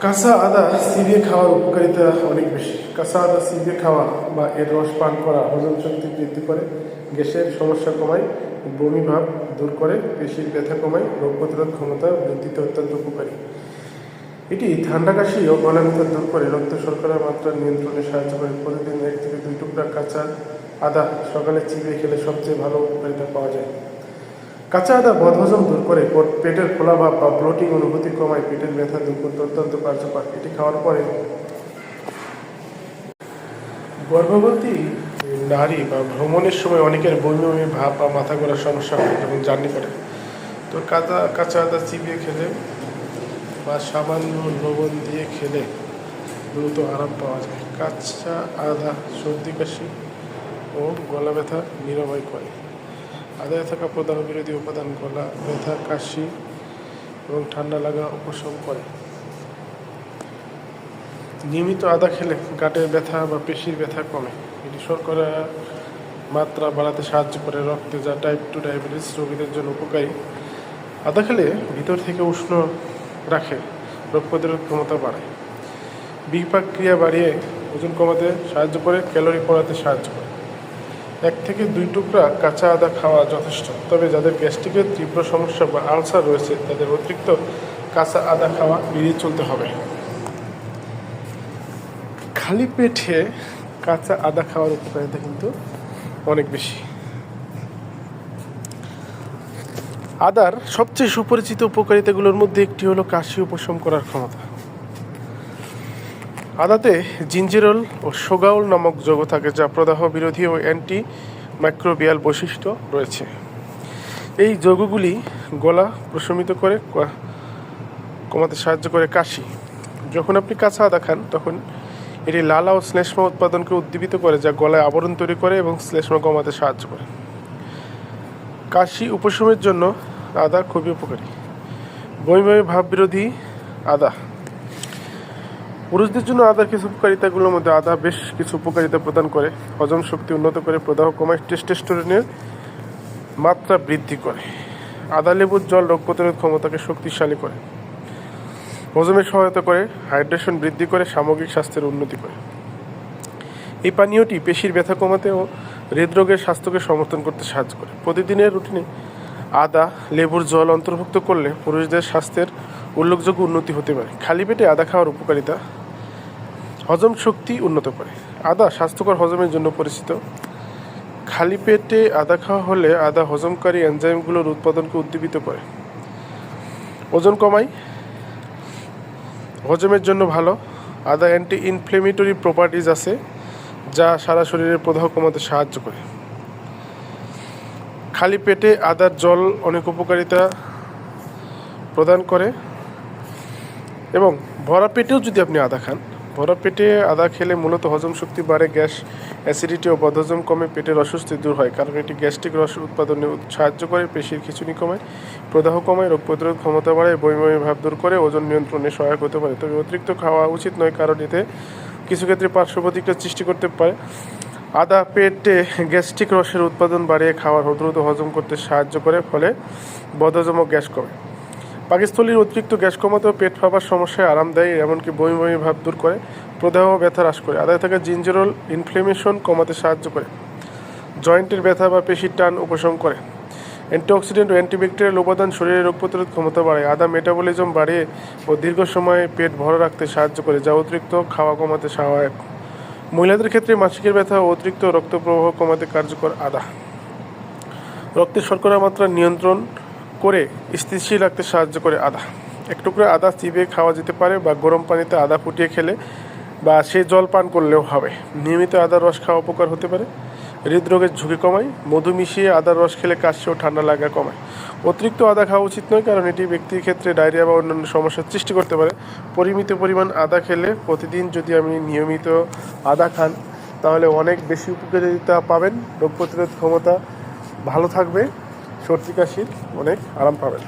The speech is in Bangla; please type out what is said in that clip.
কাঁচা আদা চিবিয়ে খাওয়ার উপকারিতা অনেক বেশি। কাঁচা আদা চিবিয়ে খাওয়া বা এর রস পান করা হজম শক্তি বৃদ্ধি করে, গ্যাসের সমস্যা কমায়, বমি ভাব দূর করে, পেশির ব্যথা কমায়, রোগ প্রতিরোধ ক্ষমতা বৃদ্ধিতে অত্যন্ত উপকারী। এটি ঠান্ডা কাশি ও গলা ব্যথা দূর করে, রক্ত শর্করার মাত্রা নিয়ন্ত্রণে সাহায্য করে। প্রতিদিন 1 থেকে 2 টুকরা কাঁচা আদা সকালে চিবিয়ে খেলে সবচেয়ে ভালো উপকারিতা পাওয়া যায়। কাঁচা আদা বদহজম দূর করে, পেটের ফোলাভাব বা ব্লোটিং অনুভূতি কমায়, পেটের ব্যথা দূর করতে অত্যন্ত কার্যকর। এটি খাওয়ার পরে গর্ভবতী নারী বা ভ্রমণের সময় অনেকের বমি বমি ভাব বা মাথা ঘোরার সমস্যা হয় যখন জার্নি করে। তো কাঁচা আদা চিবিয়ে খেলে বা সামান্য লবণ দিয়ে খেলে দ্রুত আরাম পাওয়া যায়। কাঁচা আদা সর্দি কাশি ও গলা ব্যথা নিরাময় করে। আদায় থাকা প্রদাহ বিরোধী উপাদান গলা ব্যথা, কাশি এবং ঠান্ডা লাগা উপশম করে। নিয়মিত আদা খেলে গাঁটের ব্যথা বা পেশির ব্যথা কমে। এটি শর্করা মাত্রা বাড়াতে সাহায্য করে। রক্তে যা টাইপ 2 ডায়াবেটিস রোগীদের জন্য উপকারী। আদা খেলে ভিতর থেকে উষ্ণ রাখে, রোগ প্রতিরোধ ক্ষমতা বাড়ায়, বিপাক ক্রিয়া বাড়িয়ে ওজন কমাতে সাহায্য করে, ক্যালোরি কমাতে সাহায্য করে। 1 থেকে 2 টুকরা কাঁচা আদা খাওয়া যথেষ্ট। তবে যাদের গ্যাস্ট্রিকের তীব্র সমস্যা বা আলসার রয়েছে তাদের অতিরিক্ত কাঁচা আদা খাওয়া এড়িয়ে চলতে হবে। খালি পেটে কাঁচা আদা খাওয়ার উপকারিতা কিন্তু অনেক বেশি। আদার সবচেয়ে সুপরিচিত উপকারিতাগুলোর মধ্যে একটি হলো কাশি উপশম করার ক্ষমতা। আদাতে জিঞ্জিরল ও সোগাউল নামক যৌগ থাকে, যা প্রদাহ বিরোধী ও অ্যান্টি মাইক্রোবিয়াল বৈশিষ্ট্য রয়েছে। এই যৌগগুলি গলা প্রশমিত করে কমাতে সাহায্য করে। কাশি, যখন আপনি কাঁচা আদা খান তখন এটি লালা ও শ্লেষ্মা উৎপাদনকে উদ্দীপিত করে, যা গলায় আবরণ তৈরি করে এবং শ্লেষ্মা কমাতে সাহায্য করে। কাশি উপশমের জন্য আদা খুবই উপকারী। বমি বমি ভাব বিরোধী আদা। পুরুষদের জন্য আদার কিছু উপকারিতাগুলোর মধ্যে আদা বেশ কিছু উপকারিতা প্রদান করে। হজম শক্তি উন্নত করে, প্রদাহ কমায়, টেস্টোস্টেরনের মাত্রা বৃদ্ধি করে। আদা লেবুর জল রোগ প্রতিরোধ ক্ষমতাকে শক্তিশালী করে, হজমে সহায়তা করে, হাইড্রেশন বৃদ্ধি করে, সামগ্রিক স্বাস্থ্যের উন্নতি করে। এই পানীয়টি পেশির ব্যথা কমাতে ও হৃদরোগের স্বাস্থ্যকে সমর্থন করতে সাহায্য করে। প্রতিদিনের রুটিনে আদা লেবুর জল অন্তর্ভুক্ত করলে পুরুষদের স্বাস্থ্যের উল্লেখযোগ্য উন্নতি হতে পারে। খালি পেটে আদা খাওয়ার উপকারিতা: হজম শক্তি উন্নত করে। আদা স্বাস্থ্যকর হজমের জন্য পরিচিত। খালি পেটে আদা খাওয়া হলে আদা হজমকারী এনজাইমগুলোর উৎপাদনকে উদ্দীপিত করে। ওজন কমায়, হজমের জন্য ভালো। আদা অ্যান্টি ইনফ্লেমেটরি প্রপার্টিজ আছে, যা সারা শরীরের প্রদাহ কমাতে সাহায্য করে। খালি পেটে আদার জল অনেক উপকারিতা প্রদান করে। এবং ভরা পেটেও যদি আপনি আদা খান, ভরা পেটে আদা খেলে মূলত হজম শক্তি বাড়ে, গ্যাস, অ্যাসিডিটি ও বদহজম কমে, পেটের অস্বস্তি দূর হয়, কারণ এটি গ্যাস্ট্রিক রস উৎপাদনে সাহায্য করে, পেশির খিঁচুনি কমায়, প্রদাহ কমায়, রোগ প্রতিরোধ ক্ষমতা বাড়ায়, বমি বমি ভাব দূর করে, ওজন নিয়ন্ত্রণে সহায়ক হতে পারে। তবে অতিরিক্ত খাওয়া উচিত নয়, কারণ এতে কিছু ক্ষেত্রে পার্শ্ব প্রতিক্রিয়া সৃষ্টি করতে পারে। আদা পেটে গ্যাস্ট্রিক রসের উৎপাদন বাড়িয়ে খাওয়ার দ্রুত হজম করতে সাহায্য করে, ফলে বদহজম ও গ্যাস কমে। পাকস্থলীর অতিরিক্ত গ্যাস কমাতেও পেট ফাঁপার সমস্যায় আরাম দেয়, এমনকি বমি বমি ভাব দূর করে, প্রদাহ ও ব্যথা হ্রাস করে। আদায় থাকা জিঞ্জারল ইনফ্লেমেশন কমাতে সাহায্য করে, জয়েন্টের ব্যথা বা পেশির টান উপশম করে। অ্যান্টিঅক্সিডেন্ট ও অ্যান্টিব্যাকটেরিয়াল উপাদান শরীরের রোগ প্রতিরোধ ক্ষমতা বাড়ায়। আদা মেটাবলিজম বাড়িয়ে ও দীর্ঘ সময় পেট ভরা রাখতে সাহায্য করে, যা অতিরিক্ত খাওয়া কমাতে সহায়ক। মহিলাদের ক্ষেত্রে মাসিকের ব্যথা ও অতিরিক্ত রক্ত প্রবাহ কমাতে কার্যকর। আদা রক্তের শর্করা মাত্রা নিয়ন্ত্রণ করে স্থিতিশীল রাখতে সাহায্য করে। আদা 1 টুকরা আদা চিবিয়ে খাওয়া যেতে পারে, বা গরম পানিতে আদা ফুটিয়ে খেলে বা সে জল পান করলেও হবে। নিয়মিত আদার রস খাওয়া উপকার হতে পারে, হৃদরোগের ঝুঁকি কমায়। মধু মিশিয়ে আদার রস খেলে কাশি ও ঠান্ডা লাগা কমায়। অতিরিক্ত আদা খাওয়া উচিত নয়, কারণ এটি ব্যক্তির ক্ষেত্রে ডায়রিয়া বা অন্যান্য সমস্যার সৃষ্টি করতে পারে। পরিমিত পরিমাণ আদা খেলে, প্রতিদিন যদি আপনি নিয়মিত আদা খান তাহলে অনেক বেশি উপকারিতা পাবেন, রোগ প্রতিরোধ ক্ষমতা ভালো থাকবে, সর্দি কাশির অনেক আরাম পাবেন।